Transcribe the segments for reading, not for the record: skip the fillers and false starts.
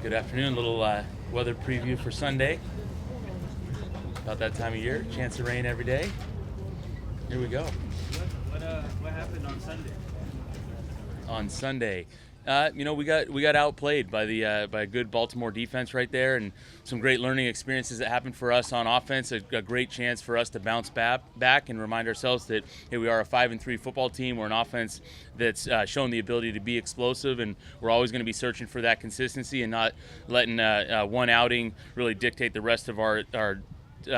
Good afternoon. Little weather preview for Sunday. About that time of year. Chance of rain every day. Here we go. What happened on Sunday? On Sunday, we got outplayed by by a good Baltimore defense right there, and some great learning experiences that happened for us on offense. A great chance for us to bounce back and remind ourselves that hey, we are a 5-3 football team. We're an offense that's shown the ability to be explosive, and we're always going to be searching for that consistency and not letting one outing really dictate the rest of our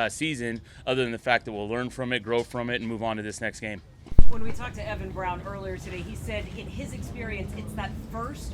season. Other than the fact that we'll learn from it, grow from it, and move on to this next game. When we talked to Evan Brown earlier today, he said in his experience, it's that first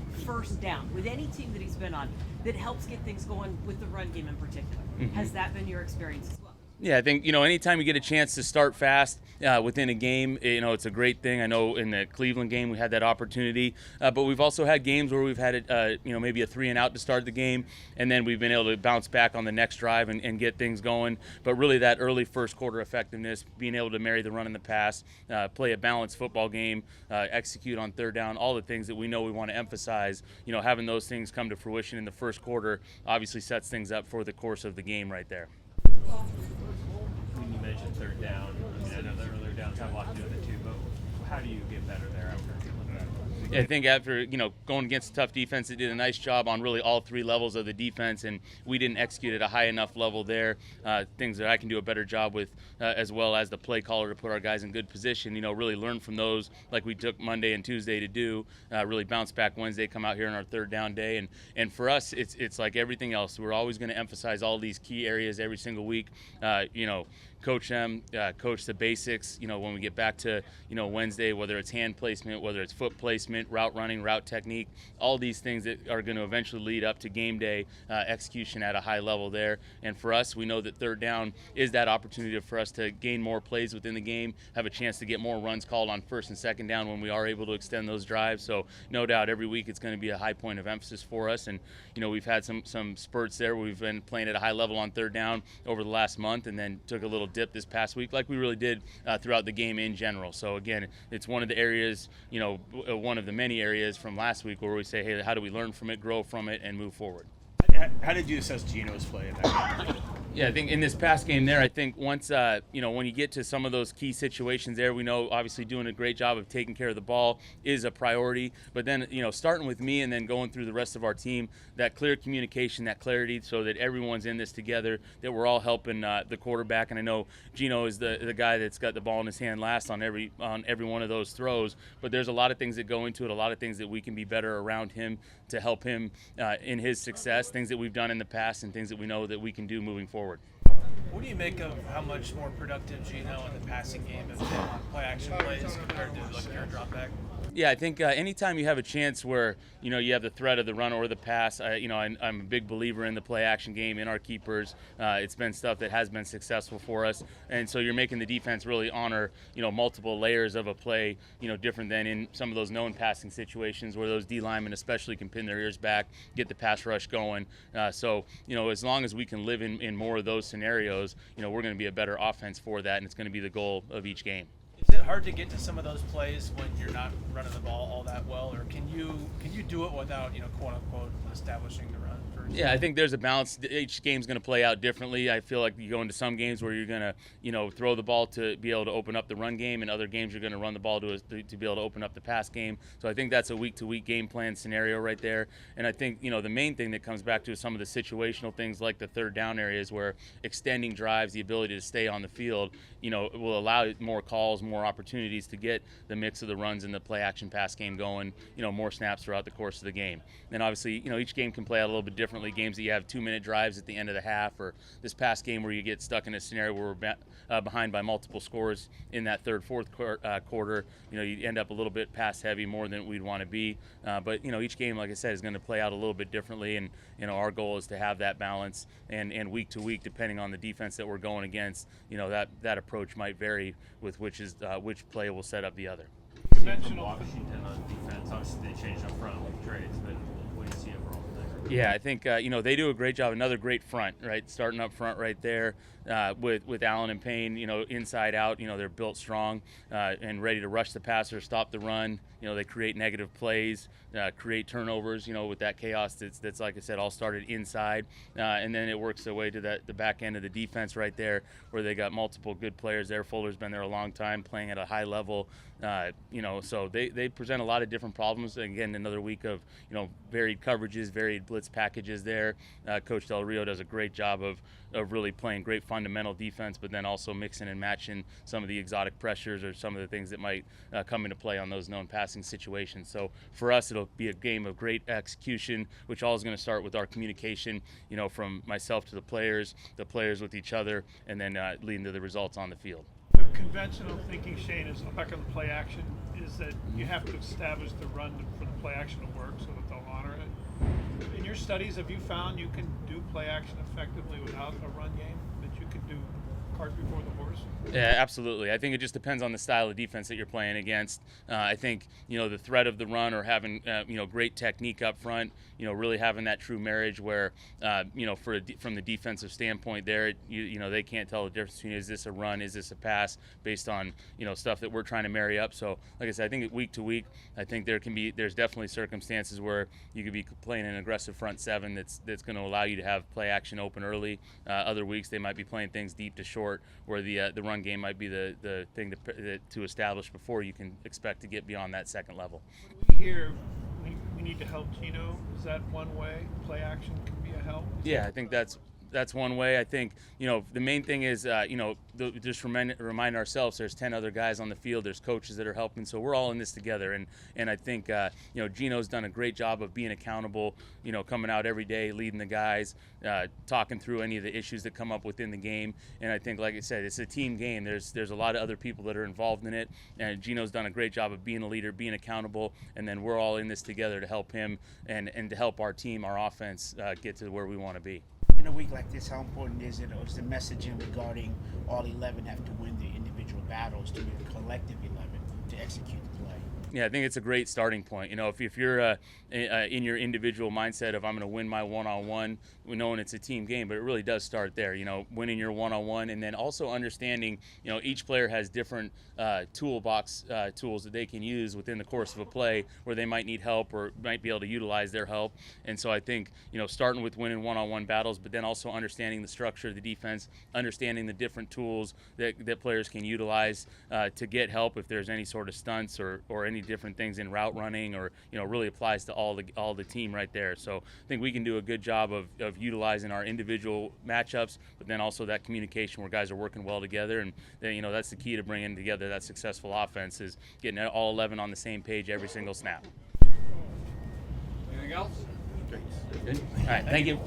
down with any team that he's been on that helps get things going with the run game in particular. Mm-hmm. Has that been your experience as well? Yeah, I think, anytime you get a chance to start fast within a game, it's a great thing. I know in the Cleveland game we had that opportunity, but we've also had games where we've had, maybe a 3-and-out to start the game, and then we've been able to bounce back on the next drive and get things going. But really that early first quarter effectiveness, being able to marry the run and the pass, play a balanced football game, execute on third down, all the things that we know we want to emphasize, having those things come to fruition in the first quarter obviously sets things up for the course of the game right there. When you mentioned third down, I know the earlier downs have a lot to do with it too, but how do you get better there after a game like that? I think after, going against a tough defense, it did a nice job on really all three levels of the defense, and we didn't execute at a high enough level there. Things that I can do a better job with, as well as the play caller to put our guys in good position, really learn from those like we took Monday and Tuesday to do, really bounce back Wednesday, come out here on our third down day. And for us, it's like everything else. We're always going to emphasize all these key areas every single week, coach them, coach the basics, when we get back to, Wednesday, whether it's hand placement, whether it's foot placement, route running, route technique, all these things that are going to eventually lead up to game day execution at a high level there. And for us, we know that third down is that opportunity for us to gain more plays within the game, have a chance to get more runs called on first and second down when we are able to extend those drives. So no doubt every week it's going to be a high point of emphasis for us. And, we've had some spurts there where we've been playing at a high level on third down over the last month, and then took a little dip this past week like we really did throughout the game in general. So again, it's one of the areas, one of the many areas from last week where we say, hey, how do we learn from it, grow from it, and move forward? How did you assess Geno's play in that game? Yeah, I think in this past game there, I think once, when you get to some of those key situations there, we know obviously doing a great job of taking care of the ball is a priority. But then, starting with me and then going through the rest of our team, that clear communication, that clarity, so that everyone's in this together, that we're all helping the quarterback. And I know Geno is the guy that's got the ball in his hand last on every one of those throws. But there's a lot of things that go into it, a lot of things that we can be better around him to help him in his success, things that we've done in the past and things that we know that we can do moving forward. What do you make of how much more productive Geno in the passing game has been on play action plays compared to like pure drop back? Yeah, I think anytime you have a chance where, you have the threat of the run or the pass, I'm a big believer in the play action game, in our keepers. It's been stuff that has been successful for us. And so you're making the defense really honor, multiple layers of a play, different than in some of those known passing situations where those D linemen especially can pin their ears back, get the pass rush going. So as long as we can live in more of those scenarios, we're going to be a better offense for that, and it's going to be the goal of each game. Is it hard to get to some of those plays when you're not running the ball all that well, or can you do it without quote unquote establishing the run first? Yeah, I think there's a balance. Each game's going to play out differently. I feel like you go into some games where you're going to throw the ball to be able to open up the run game, and other games you're going to run the ball to be able to open up the pass game. So I think that's a week-to-week game plan scenario right there. And I think the main thing that comes back to is some of the situational things like the third down areas where extending drives, the ability to stay on the field, will allow more calls, more opportunities to get the mix of the runs and the play action pass game going, more snaps throughout the course of the game. And obviously, each game can play out a little bit differently. Games that you have 2-minute drives at the end of the half, or this past game where you get stuck in a scenario where we're behind by multiple scores in that third, fourth quarter, you end up a little bit pass heavy more than we'd want to be. But each game, like I said, is going to play out a little bit differently, and our goal is to have that balance. And week to week, depending on the defense that we're going against, that approach might vary with which play will set up the other. Conventional Washington on defense, obviously they changed up front with trades, but what do you see overall? Yeah, I think they do a great job. Another great front, right? Starting up front right there with Allen and Payne. Inside out. They're built strong and ready to rush the passer, stop the run. They create negative plays, create turnovers. With that chaos that's like I said, all started inside, and then it works their way to the back end of the defense right there, where they got multiple good players there. Fuller's been there a long time, playing at a high level. So they present a lot of different problems. Again, another week of varied coverages, varied blitz packages there. Coach Del Rio does a great job of really playing great fundamental defense, but then also mixing and matching some of the exotic pressures or some of the things that might come into play on those known passing situations. So for us, it'll be a game of great execution, which all is going to start with our communication, from myself to the players with each other, and then leading to the results on the field. The conventional thinking, Shane, is back on the play action, is that you have to establish the run for the play action to work so that they'll honor it. In your studies, have you found you can do play action effectively without a run game? That you can do cart before the horse? Yeah, absolutely. I think it just depends on the style of defense that you're playing against. I think the threat of the run or having great technique up front, really having that true marriage where from the defensive standpoint there, they can't tell the difference between is this a run, is this a pass, based on stuff that we're trying to marry up. So like I said, I think week to week, I think there's definitely circumstances where you could be playing an aggressive front seven that's going to allow you to have play action open early. Other weeks they might be playing things deep to short, where the run game might be the thing to establish before you can expect to get beyond that second level. We hear we need to help Geno. Is that one way play action can be a help? Yeah, I think that's one way. I think the main thing is just remind ourselves there's 10 other guys on the field, there's coaches that are helping, so we're all in this together, and I think Geno's done a great job of being accountable, coming out every day, leading the guys, talking through any of the issues that come up within the game. And I think, like I said, it's a team game. There's a lot of other people that are involved in it, and Geno's done a great job of being a leader, being accountable, and then we're all in this together to help him and to help our team, our offense, get to where we want to be. In a week like this, how important is it, or is the messaging regarding all 11 have to win their individual battles to make a collective 11 to execute the play? Yeah, I think it's a great starting point. If you're in your individual mindset of I'm going to win my one-on-one, knowing it's a team game, but it really does start there. Winning your one-on-one, and then also understanding, each player has different toolbox tools that they can use within the course of a play where they might need help or might be able to utilize their help. And so I think starting with winning one-on-one battles, but then also understanding the structure of the defense, understanding the different tools that players can utilize to get help if there's any sort of stunts or any different things in route running, or really applies to all the team right there. So I think we can do a good job of utilizing our individual matchups, but then also that communication where guys are working well together, and then, that's the key to bringing together that successful offense, is getting all 11 on the same page every single snap. Anything else? Good. All right, thank you.